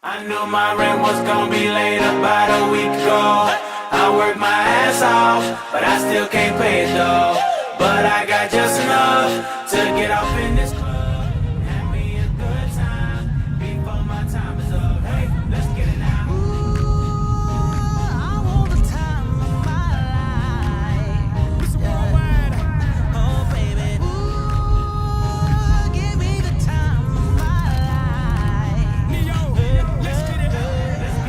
I knew my rent was gonna be late about a week ago. I worked my ass off, but I still can't pay it though. But I got just enough to get off in this club. Have me a good time before my time is up. Hey, let's get it now. I want the time of my life. It's worldwide. Oh, baby. Ooh, give me the time of my life. Neo, let's get it.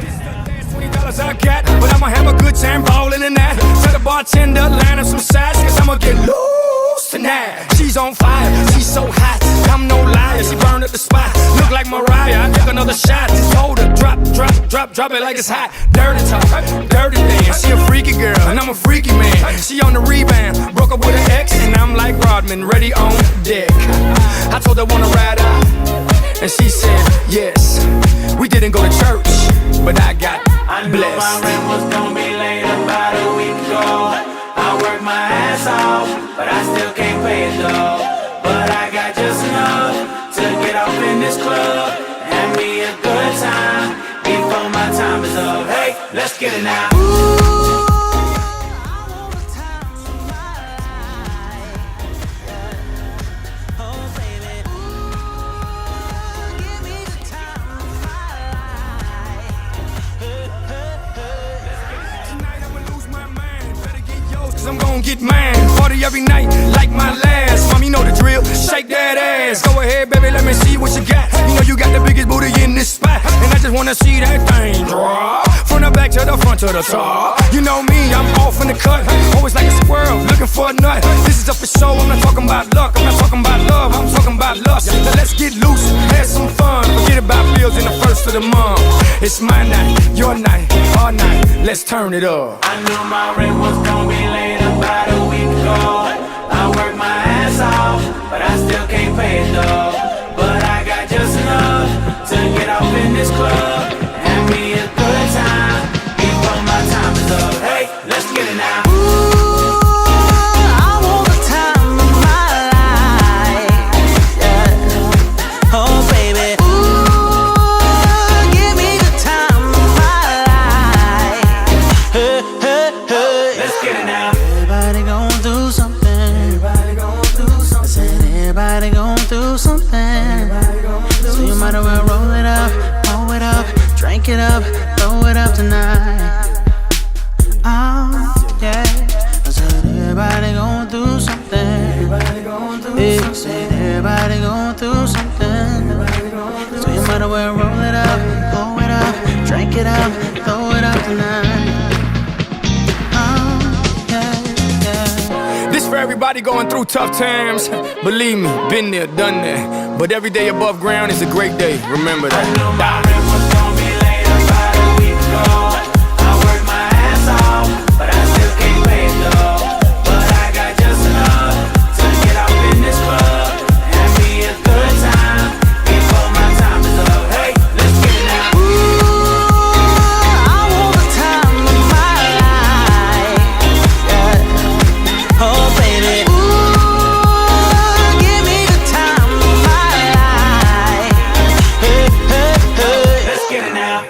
This the last $20 I got, but I'ma have a good time ballin' in that. Tell the bartender, line up some sides, cause I'ma get loose tonight. She's on fire, she's so hot, I'm no liar, she burned up the spot. Look like Mariah, I took another shot. Just hold her, drop it like it's hot. Dirty talk, dirty dance. She a freaky girl, and I'm a freaky man. She on the rebound, broke up with an ex, and I'm like Rodman, ready on deck. I told her wanna ride out, and she said yes. We didn't go to church, but I got I knew blessed. my rent was gonna be late about a week ago. I worked my ass off, but I still can't pay it though. But I got just enough to get off in this club. Have me a good time before my time is up. Hey, let's get it now. Cause I'm gon' get mine. Party every night like my last. Mom, you know the drill. Shake that ass. Go ahead, baby, let me see what you got. You know you got the biggest booty in this spot, and I just wanna see that thing drop. From the back to the front to the top. You know me, I'm off in the cut. Always like a squirrel, looking for a nut. This is up for show, I'm not talking about luck. I'm not talking about love, I'm talking about lust. Now let's get loose, have some fun. Forget about bills in the first of the month. It's my night, your night, our night. Let's turn it up. I knew my rent was gonna be late about a week ago. I worked my ass off, but I still can't pay it though. But I got just enough to get off in this club. Have me a good time before my time is up. Hey, let's get it now. I want the time of my life. Yeah. Oh, baby. Ooh, give me the time of my life. Hey, hey, hey. Let's get it now. Everybody gon' do something. Everybody gon' do something. I said everybody gon' do something. Everybody gon' do so you might as well roll it up, drink it up, throw it up tonight. Oh, yeah. I said everybody gon' do something. Everybody gon' do something. Said everybody gon' do something. Everybody gon' do so you might as well roll it up, drink it up, throw it up tonight. Oh, yeah, yeah. This for everybody going through tough times. Believe me, been there, done that. But every day above ground is a great day. Remember that. I knew my rent was gonna be late about a week ago. I worked my ass off, but I still can't pay it though. But I got just enough to get off in this club. Have me a good time before my time is up. Hey, let's get it now. I want the time of my life. Yeah. Oh, baby. Ooh, give me the time of my life. Hey, hey, hey. Let's get it now.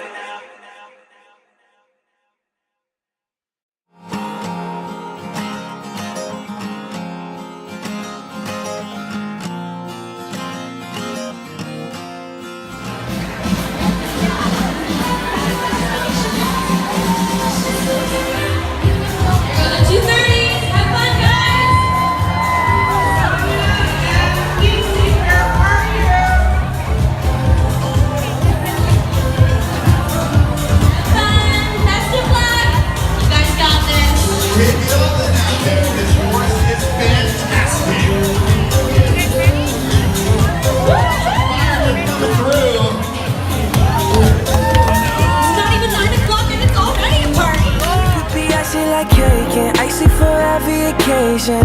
Icy for every occasion.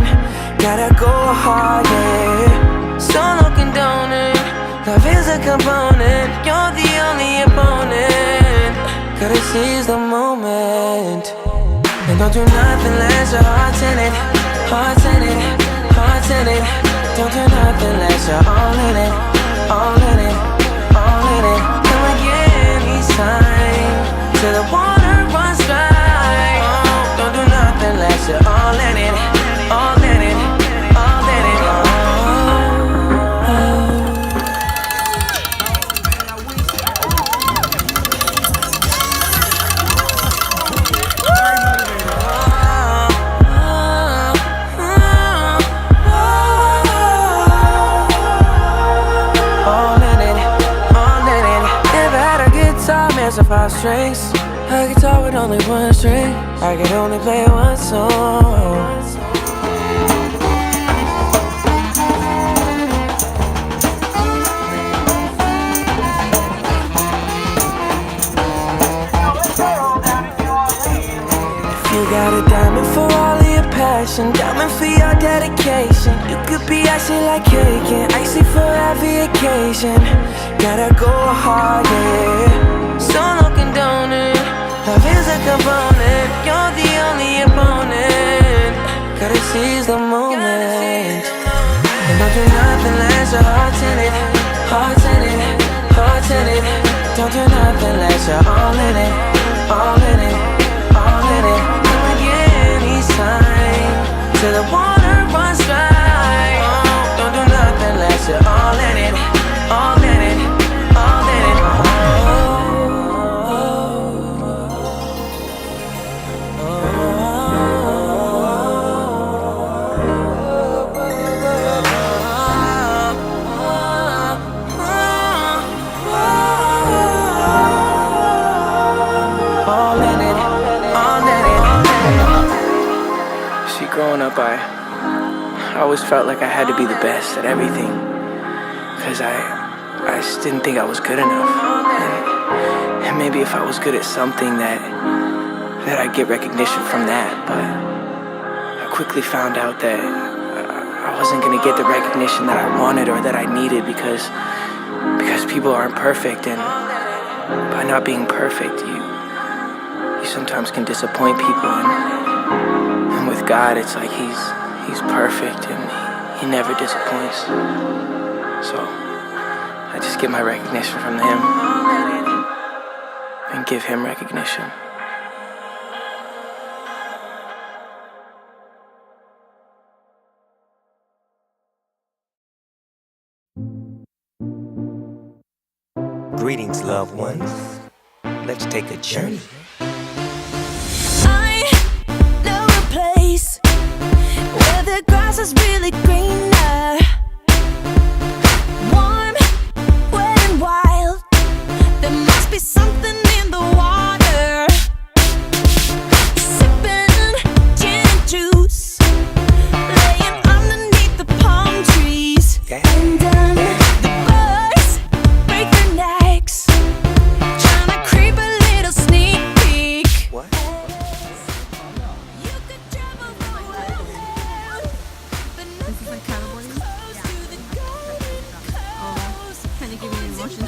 Gotta go hard, yeah. Solo condoned. Love is a component. You're the only opponent. Gotta seize the moment. And don't do nothing less your heart's in it. Heart's in it. Heart's in it. Don't do nothing less you're all in it. All in it. All in it. Come again. till the water runs dry. Oh, don't do nothing unless you're all in it, all in it, all in it. Of 5 strings, a guitar with only 1 string. I could only play one song. If you got a diamond for all of your passion, diamond for your dedication, you could be icy like cake and icy for every occasion. Gotta go hard, yeah. Solo condoning, love is a component. You're the only opponent. Gotta seize the moment. And don't do nothing unless your heart's in it, heart's in it, heart's in it. Don't do nothing unless you're all in it, all in it, all in it. Again each time till the water runs dry. Oh, don't do nothing unless you're all in it, all in it, all in it. Growing up, I always felt like I had to be the best at everything, because I just didn't think I was good enough. And maybe if I was good at something that I'd get recognition from that, but I quickly found out that I wasn't going to get the recognition that I wanted or that I needed because people aren't perfect, and by not being perfect, you sometimes can disappoint people. And with God, it's like He's perfect and He never disappoints. So I just get my recognition from Him and give Him recognition. Greetings, loved ones. Let's take a journey. Place where the grass is really greener, warm, wet and wild. There must be something in the water. Sipping gin and juice, laying underneath the palm trees. And the birds break their necks, trying to creep a little sneak peek. What? This is like paddleboarding? Yeah. Oh, kind of giving you motion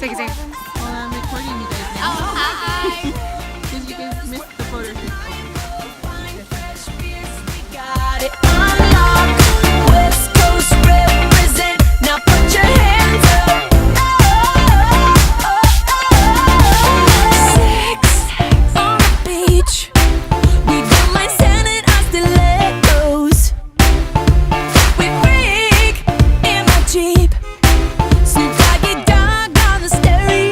sickness. Say, hold on, I'm recording you guys now. Oh, hi! Because you guys missed the photo shoot. Got it unlocked. West Coast represent. Now put your hands up. Sex on the beach. We don't mind standing on stilettos. We freak in my Jeep. Some doggy dog on the stereo.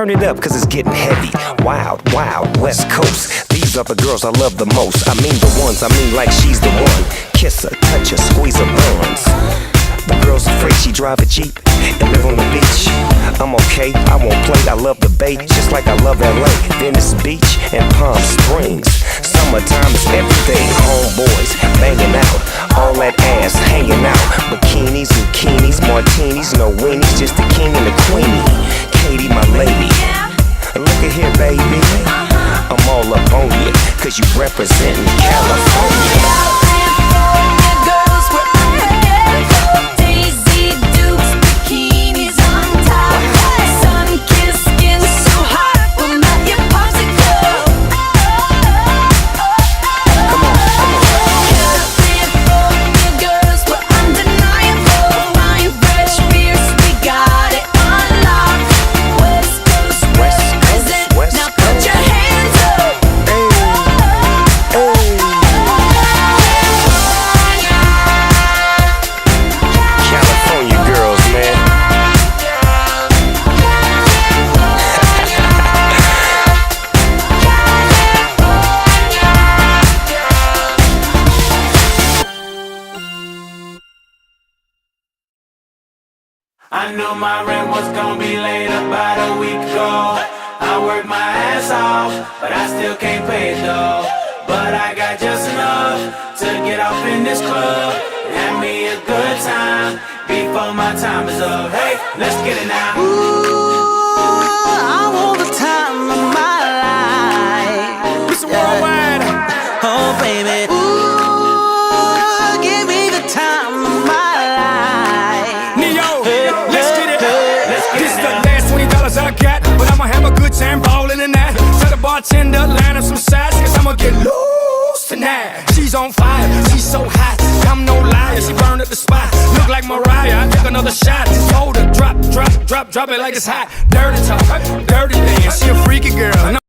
turn it up, cause it's getting heavy. Wild, wild, West Coast. These are the girls I love the most. I mean the ones, I mean like she's the one. Kiss her, touch her, squeeze her buns. The girl's afraid she drive a Jeep and live on the beach. I'm okay, I won't play, I love the bay, just like I love LA, Venice Beach, and Palm Springs. Summertime is everything, homeboys banging out, all that ass hanging out. Bikinis, bikinis, martinis, no weenies, just the king and the queenie. Katie, my lady, look at here, baby. I'm all up on you, cause you representing California. I knew my rent was gonna be late about a week ago. I worked my ass off, but I still can't pay it though. But I got just enough to get off in this club and have me a good time before my time is up. Hey, let's get it now. Ooh, I want the time of my life. Listen worldwide. Oh, baby. Ooh, give me the time of my life. Neo, let's get it. This is the last $20 I got, but I'ma have a good time ballin' in that. Tell the bartender, line up some sides, cause I'ma get loose tonight. She's on fire, she's so hot, I'm no liar, she burned at the spot. Look like Mariah, I took another shot. Just hold her, drop, drop, drop, drop it like it's hot. Dirty talk, dirty dance, she a freaky girl.